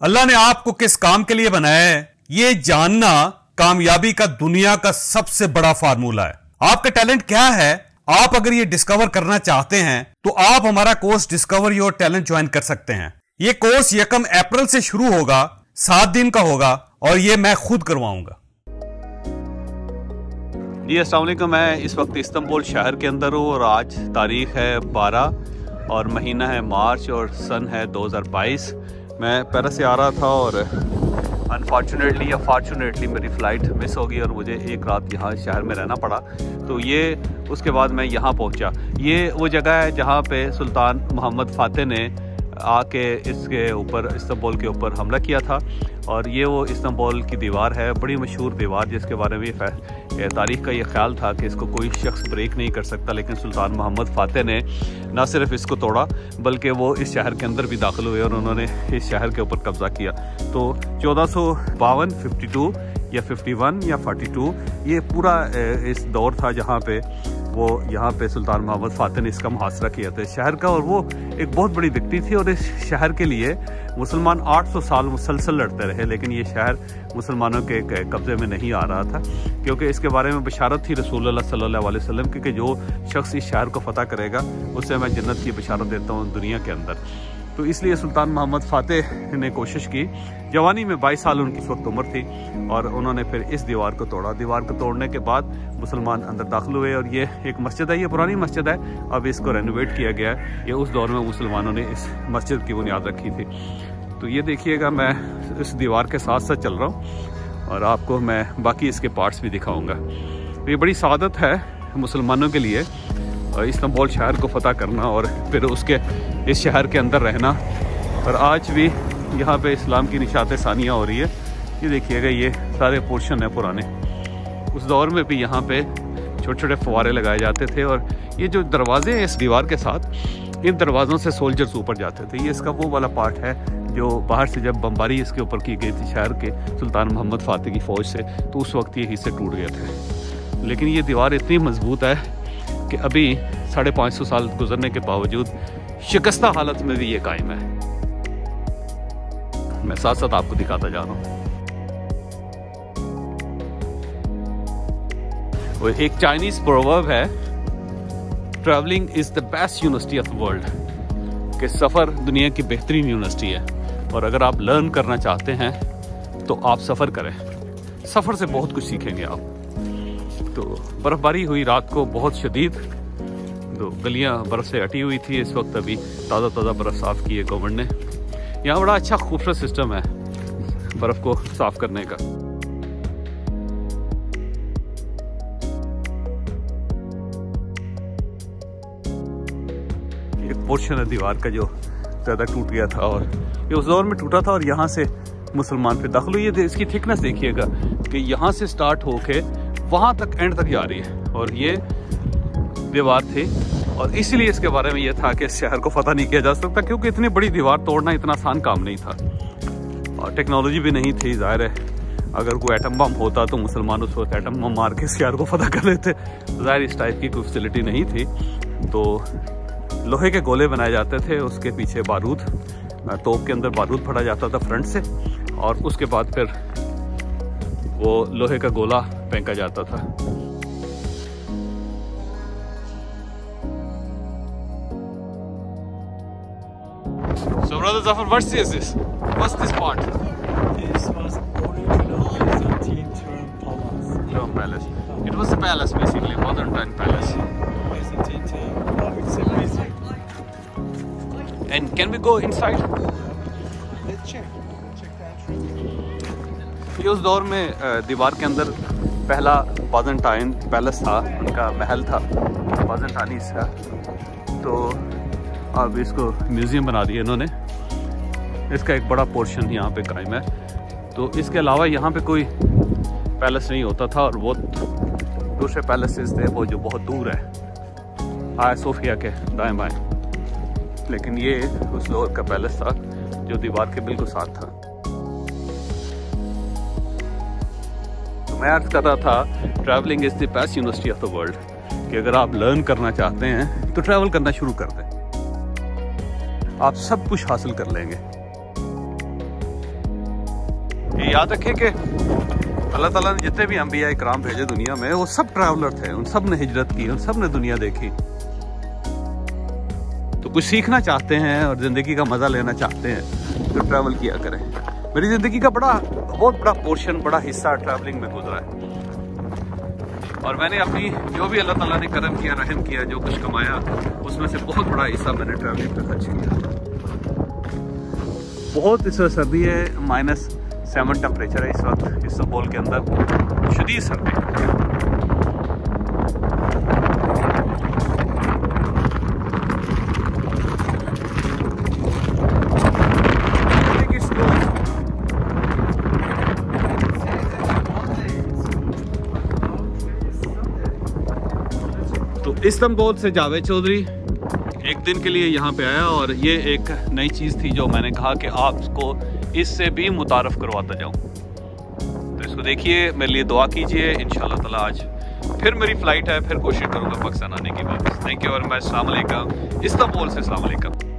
अल्लाह ने आपको किस काम के लिए बनाया है, ये जानना कामयाबी का दुनिया का सबसे बड़ा फार्मूला है। आपका टैलेंट क्या है, आप अगर ये डिस्कवर करना चाहते हैं तो आप हमारा course discover your talent join कर सकते हैं। ये कोर्स 1 अप्रैल से शुरू होगा, 7 दिन का होगा और ये मैं खुद करवाऊंगा। जी अस्सलाम वालेकुम। मैं इस वक्त इस्तांबुल शहर के अंदर हूँ और आज तारीख है 12 और महीना है मार्च और सन है 2022। मैं पेरिस से आ रहा था और अनफॉर्चुनेटली या फॉर्चुनेटली मेरी फ़्लाइट मिस हो गई और मुझे एक रात यहाँ शहर में रहना पड़ा। तो ये उसके बाद मैं यहाँ पहुँचा। ये वो जगह है जहाँ पे सुल्तान मोहम्मद फ़ातेह ने आके इसके ऊपर इस्तांबुल के ऊपर हमला किया था और ये वो इस्तांबुल की दीवार है, बड़ी मशहूर दीवार जिसके बारे में तारीख़ का ये ख्याल था कि इसको कोई शख्स ब्रेक नहीं कर सकता, लेकिन सुल्तान मोहम्मद फ़ातेह ने ना सिर्फ इसको तोड़ा बल्कि वो इस शहर के अंदर भी दाखिल हुए और उन्होंने इस शहर के ऊपर कब्ज़ा किया। तो 1452, 52 या 51 या 42 ये पूरा इस दौर था जहाँ पे वो यहाँ पे सुल्तान मोहम्मद फ़ातेह ने इसका मुहासरा किया था शहर का। और वो एक बहुत बड़ी व्यक्ति थी और इस शहर के लिए मुसलमान 800 साल मुसलसल लड़ते रहे, लेकिन ये शहर मुसलमानों के कब्ज़े में नहीं आ रहा था क्योंकि इसके बारे में बशारत थी रसूलुल्लाह सल्लल्लाहु अलैहि वसल्लम की कि जो शख्स इस शहर को फ़तह करेगा उससे मैं जन्नत की बशारत देता हूँ दुनिया के अंदर। तो इसलिए सुल्तान मोहम्मद फ़ातेह ने कोशिश की, जवानी में 22 साल उनकी इस वक्त उम्र थी और उन्होंने फिर इस दीवार को तोड़ा। दीवार को तोड़ने के बाद मुसलमान अंदर दाखिल हुए और ये एक मस्जिद है, ये पुरानी मस्जिद है, अब इसको रेनोवेट किया गया है। ये उस दौर में मुसलमानों ने इस मस्जिद की बुनियाद रखी थी। तो ये देखिएगा, मैं इस दीवार के साथ साथ चल रहा हूँ और आपको मैं बाकी इसके पार्ट्स भी दिखाऊँगा। तो ये बड़ी सादत है मुसलमानों के लिए इस्तांबुल शहर को फ़तह करना और फिर उसके इस शहर के अंदर रहना। और आज भी यहाँ पे इस्लाम की निशात सानिया हो रही है। ये देखिएगा, ये सारे पोर्शन है पुराने। उस दौर में भी यहाँ पे छोटे छोटे फव्वारे लगाए जाते थे और ये जो दरवाजे हैं इस दीवार के साथ, इन दरवाज़ों से सोल्जर्स ऊपर जाते थे। ये इसका वो वाला पार्ट है जो बाहर से जब बमबारी इसके ऊपर की गई थी शहर के सुल्तान मोहम्मद फ़ातेह की फ़ौज से, तो उस वक्त ये हिस्से टूट गए थे। लेकिन ये दीवार इतनी मजबूत है कि अभी 550 साल गुजरने के बावजूद शिकस्ता हालत में भी ये कायम है। मैं साथ साथ आपको दिखाता जा रहा हूँ। वो एक चाइनीज प्रोवर्ब है, travelling is the best university of the world, कि सफ़र दुनिया की बेहतरीन यूनिवर्सिटी है। और अगर आप लर्न करना चाहते हैं तो आप सफ़र करें, सफ़र से बहुत कुछ सीखेंगे आप। तो बर्फ़बारी हुई रात को बहुत शदीद, तो गलियां बर्फ़ से अटी हुई थी। इस वक्त अभी ताज़ा ताज़ा बर्फ़ साफ़ की है गवर्नमेंट ने। यहाँ बड़ा अच्छा खूबसूरत सिस्टम है बर्फ़ को साफ़ करने का। एक पोर्शन है दीवार का जो ज़्यादा टूट गया था और ये उस दौर में टूटा था और यहाँ से मुसलमान फिर दाखिल हुई। इसकी थिकनेस देखिएगा कि यहाँ से स्टार्ट होके वहाँ तक एंड तक जा रही है और ये दीवार थी। और इसीलिए इसके बारे में ये था कि इस शहर को फ़तह नहीं किया जा सकता क्योंकि इतनी बड़ी दीवार तोड़ना इतना आसान काम नहीं था और टेक्नोलॉजी भी नहीं थी। ज़ाहिर है अगर कोई एटम बम होता तो मुसलमान उस वक्त एटम बम मार के इस शहर को फ़तह कर लेते। ज़ाहिर इस टाइप की कोई फैसिलिटी नहीं थी। तो लोहे के गोले बनाए जाते थे, उसके पीछे बारूद, तोप के अंदर बारूद भरा जाता था फ्रंट से और उसके बाद फिर वो लोहे का गोला फेंका जाता था। So brother Zafar, what's this? What's this part? This was original Byzantine term palace. It was a palace basically, modern time palace. Byzantine term, it's a museum. And can we go inside? Let's check the entrance. ये उस दौर में दीवार के अंदर पहला बाज़ेंटाइन palace था, उनका महल था बाज़ेंटानीज़ का। तो अब इसको म्यूज़ियम बना दिया इन्होंने। इसका एक बड़ा पोर्शन यहाँ पे कायम है। तो इसके अलावा यहाँ पे कोई पैलेस नहीं होता था और वो दूसरे पैलेसेस थे वो जो बहुत दूर है, आया सोफिया के दाएं बाएं। लेकिन ये उस दौर का पैलेस था जो दीवार के बिल्कुल साथ था। तो मैं अर्ज कर रहा था, travelling is the best university of the world, कि अगर आप लर्न करना चाहते हैं तो ट्रैवल करना शुरू कर दें, आप सब कुछ हासिल कर लेंगे। याद रखें कि अल्लाह ताला ने जितने भी अंबिया इकराम भेजे दुनिया में, वो सब ट्रैवलर थे, उन सब ने हिजरत की, उन सब ने दुनिया देखी। तो कुछ सीखना चाहते हैं और ज़िंदगी का मज़ा लेना चाहते हैं तो ट्रैवल किया करें। मेरी ज़िंदगी का बहुत बड़ा पोर्शन, बड़ा हिस्सा ट्रैवलिंग में गुजरा है और मैंने अपनी जो भी अल्लाह ताला ने करम किया, रहम किया, जो कुछ कमाया, उसमें से बहुत बड़ा हिस्सा मैंने ट्रैवलिंग पर खर्च किया। बहुत इस सर्दी है, -7 टेम्परेचर है इस वक्त इस्तांबुल के अंदर, शदीद सर्दी। तो इस्तांबुल से जावेद चौधरी एक दिन के लिए यहाँ पे आया और ये एक नई चीज़ थी जो मैंने कहा कि आपको इससे भी मुतारफ़ करवाता जाऊँ। तो इसको देखिए, मेरे लिए दुआ कीजिए। इंशाल्लाह ताला आज फिर मेरी फ़्लाइट है, फिर कोशिश करूँगा पाकिस्तान आने की वापस। थैंक यू और मैं अस्सलाम वालेकुम, इस्तांबुल से अस्सलाम वालेकुम।